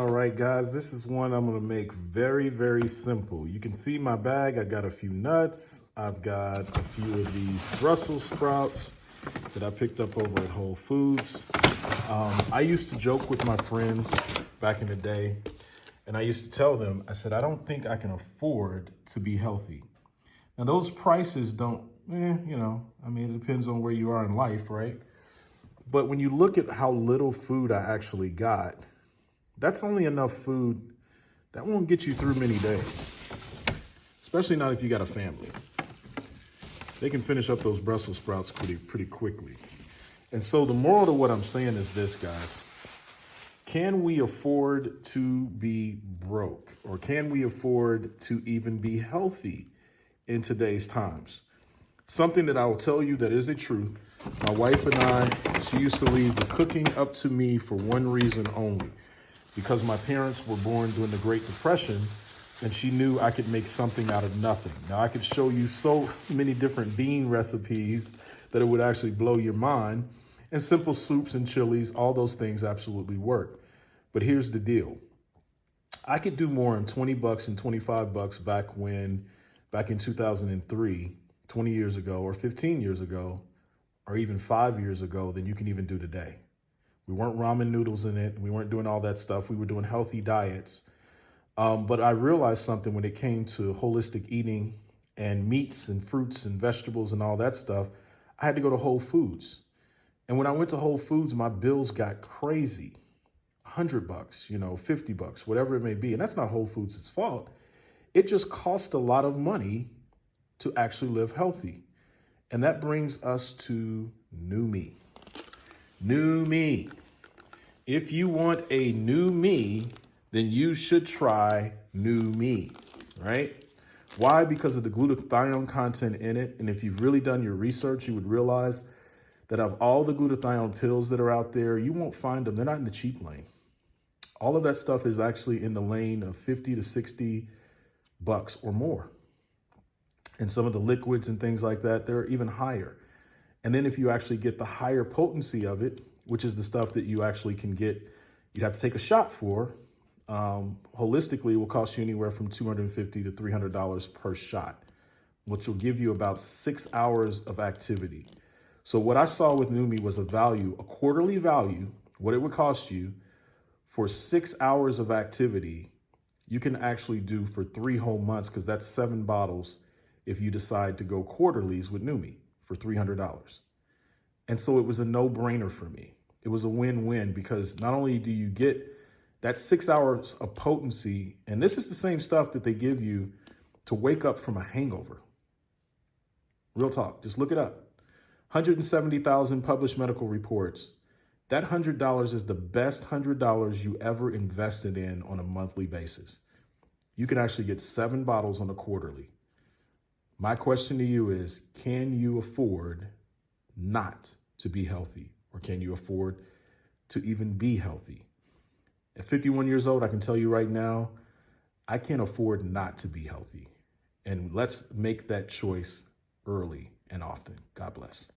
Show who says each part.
Speaker 1: All right, guys, this is one I'm gonna make very, very simple. You can see my bag. I got a few nuts. I've got a few of these Brussels sprouts that I picked up over at Whole Foods. I used to joke with my friends back in the day, and I used to tell them, I said, I don't think I can afford to be healthy. Now, those prices don't, it depends on where you are in life, right? But when you look at how little food I actually got, that's only enough food that won't get you through many days, especially not if you got a family. They can finish up those Brussels sprouts pretty quickly. And so the moral to what I'm saying is this, guys. Can we afford to be broke? Or can we afford to even be healthy in today's times? Something that I will tell you that is a truth. My wife and I, she used to leave the cooking up to me for one reason only. Because my parents were born during the Great Depression, and she knew I could make something out of nothing. Now, I could show you so many different bean recipes that it would actually blow your mind. And simple soups and chilies, all those things absolutely work. But here's the deal. I could do more in 20 bucks and 25 bucks back in 2003, 20 years ago, or 15 years ago, or even 5 years ago than you can even do today. We weren't ramen noodles in it. We weren't doing all that stuff. We were doing healthy diets. But I realized something when it came to holistic eating and meats and fruits and vegetables and all that stuff. I had to go to Whole Foods. And when I went to Whole Foods, my bills got crazy. 100 bucks, 50 bucks, whatever it may be. And that's not Whole Foods' fault. It just cost a lot of money to actually live healthy. And that brings us to New Me. New Me. If you want a new me, then you should try New Me, right? Why? Because of the glutathione content in it. And if you've really done your research, you would realize that of all the glutathione pills that are out there, you won't find them. They're not in the cheap lane. All of that stuff is actually in the lane of 50 to 60 bucks or more. And some of the liquids and things like that, they're even higher. And then if you actually get the higher potency of it, which is the stuff that you actually can get, you'd have to take a shot for. Holistically, it will cost you anywhere from $250 to $300 per shot, which will give you about 6 hours of activity. So what I saw with Numi was a quarterly value, what it would cost you for 6 hours of activity, you can actually do for 3 whole months, because that's 7 bottles if you decide to go quarterlies with Numi for $300. And so it was a no-brainer for me. It was a win-win, because not only do you get that 6 hours of potency, and this is the same stuff that they give you to wake up from a hangover. Real talk, just look it up. 170,000 published medical reports. That $100 is the best $100 you ever invested in on a monthly basis. You can actually get 7 bottles on a quarterly. My question to you is, can you afford not to be healthy? Or can you afford to even be healthy? At 51 years old, I can tell you right now, I can't afford not to be healthy. And let's make that choice early and often. God bless.